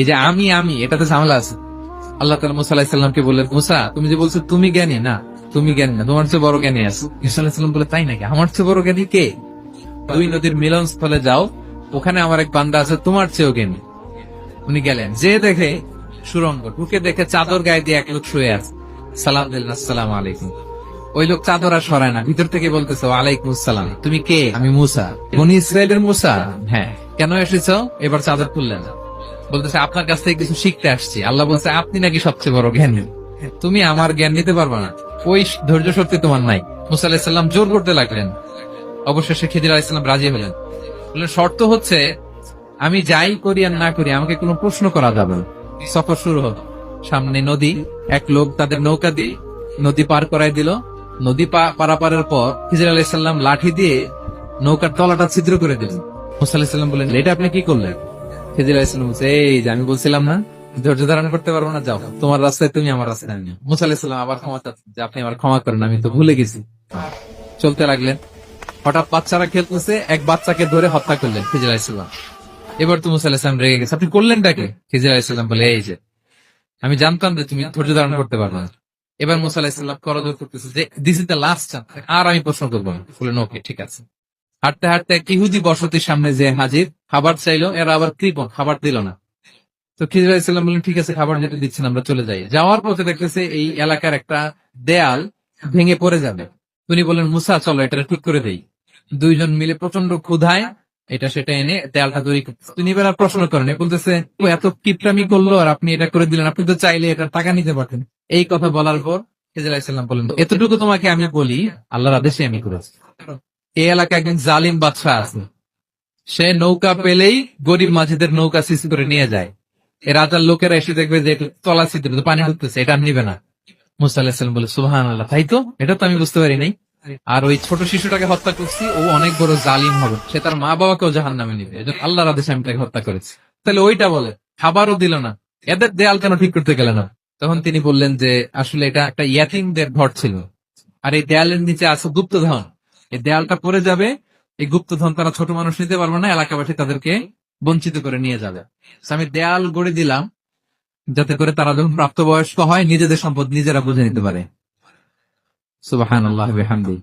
এই যে আমি আমি এটাতে ঝামেলা আছে। আল্লাহ তাআলা মুসা আলাইহিস সালামকে বললেন, মুসা তুমি যে বলছো তুমি জ্ঞানী না, তুমি জ্ঞানী না, তোমার চেয়ে বড় জ্ঞানী আছে। মুসা আলাইহিস সালাম বলে, তাই নাকি? আমার চেয়ে বড় জ্ঞানী কে? দুই নদীর মিলন স্থলে যাও, ওখানে আমার এক বান্দা আছে তোমার চেয়েও জ্ঞানী। উনি গেলেন, যে দেখে সুরঙ্গ, ঢুকে দেখে চাদর গায়ে দিয়ে এক লোক শুয়ে আছে। সালাম দিলেন, আসসালামু আলাইকুম। ওই লোক চাদর আর সরায় না, ভিতর থেকে বলতেছে, ওয়ালাইকুম আসসালাম। তুমি কে? আমি মুসা। বনি ইসরায়েলের মুসা? হ্যাঁ। কেন এসেছো? এবার চাদর খুললেন, বলতেছে আপনার কাছ থেকে কিছু শিখতে আসছি। আল্লাহ বলছে, আপনি নাকি সবচেয়ে বড় জ্ঞানী, তুমি আমার জ্ঞান নিতে পারবা না, ওই ধৈর্য শক্তি তোমার নাই। মুসা আলাইহিস সালাম জোর করতে লাগলেন। অবশেষে খিদির আলাইহিস সালাম রাজি হলেন। বললেন, শর্ত হচ্ছে আমি যাই করি আর না করি আমাকে কোনো প্রশ্ন করা যাবে না। সফর শুরু হলো। সামনে নদী, এক লোক তাদের নৌকা দিয়ে নদী পার করাই দিল। নদী পারাপারের পর খিজির আলাইহিস সালাম লাঠি দিয়ে নৌকার তলাটা ছিদ্র করে দিলেন। মুসা আলাইহিস সালাম বললেন, এটা আপনি কি করলেন? খিজির আলাইহিস সালাম বলছে, এই যে আমি বলছিলাম না ধৈর্য ধারণ করতে পারবো না, যাও তোমার রাস্তায় তুমি, আমার রাস্তায় আমি। মুসা আলাইহিস সালাম আবার ক্ষমা চাচ্ছেন যে আপনি আমার ক্ষমা করেন, আমি তো ভুলে গেছি। চলতে লাগলেন। হঠাৎ বাচ্চারা খেলতেছে, এক বাচ্চাকে ধরে হত্যা করলেন খিজির আলাইহিস সালাম। এবার তো মুসা আলাইহিস সালাম রেগে গেছে, আপনি করলেনটাকে? খিজির আলাইহিস সালাম বলে, এই যে আমি জানতাম যে তুমি ধৈর্য ধারণ করতে পারবে না। এবার মুসা আলাইহিস সালাম করজোর করতেছে যে this is the last chance, আর আমি প্রশ্ন করবো না। বললেন, ওকে ঠিক আছে। হাঁটতে হাঁটতে এক ইহুদি বসতির সামনে যে হাজির, খাবার চাইলো, এরা আবার কৃপণ, খাবার দিল না। তো খিজির আলাইহিস সালাম বললেন, ঠিক আছে খাবার যেটা দিচ্ছেন আমরা চলে যাই। যাওয়ার পথে দেখতেছে এই এলাকার একটা দেয়াল ভেঙে পড়ে যাবে। উনি বললেন, মুসা চলো এটা ঠিক করে দেই। দুইজন মিলে প্রচন্ড ক্ষুধায় এটা সেটা এনে দেয়ালটা তৈরি করতেছে। তিনি এবার আর প্রশ্ন করেন, বলতেছে, ও এত কিপটামি করলো আর আপনি এটা করে দিলেন, আপনি তো চাইলে এটা টাকা নিতে পারতেন। এই কথা বলার পর খিজির আলাইহিস সালাম বলেন, এতটুকু তোমাকে আমি বলি, আল্লাহর আদেশে আমি করেছি। এই এলাকায় একজন জালিম বাদশা আছে, সে নৌকা পেলেই গরিব মাঝিদের নৌকা সিজ করে নিয়ে যায়। এ রাজার লোকেরা এসে দেখবে যে তলা ছিদ্র পানি ঢুকতেছে, এটা আর নিবে না। মুসা আলাইহিস সালাম বলে, সুবহানাল্লাহ, তাই তো, এটা তো আমি বুঝতে পারি নাই। আর ওই ছোট শিশুটাকে হত্যা করছি, ও অনেক বড় জালিম হবে, সে তার মা বাবাকেও জাহান্নামে নিবে, এজন্য আল্লাহর আদেশে আমি তাকে হত্যা করেছি। তাহলে ওইটা বলে, খাবারও দিল না, এদের দেয়াল কেন ঠিক করতে গেল না? তখন তিনি বললেন যে আসলে এটা একটা ইয়াতীমদের ঘর ছিল, আর এই দেয়ালের নিচে আছে গুপ্তধন। এই দেয়ালটা পড়ে যাবে, এই গুপ্তধন তারা ছোট মানুষ নিতে পারবে না, এলাকাবাসী তাদেরকে বঞ্চিত করে নিয়ে যাবে। So আমি দেয়াল গড়ে দিলাম যাতে করে তারা যখন প্রাপ্তবয়স্ক হয় নিজেদের সম্পদ নিজেরা বুঝে নিতে পারে। সুবহানাল্লাহি ওয়া বিহামদিহি।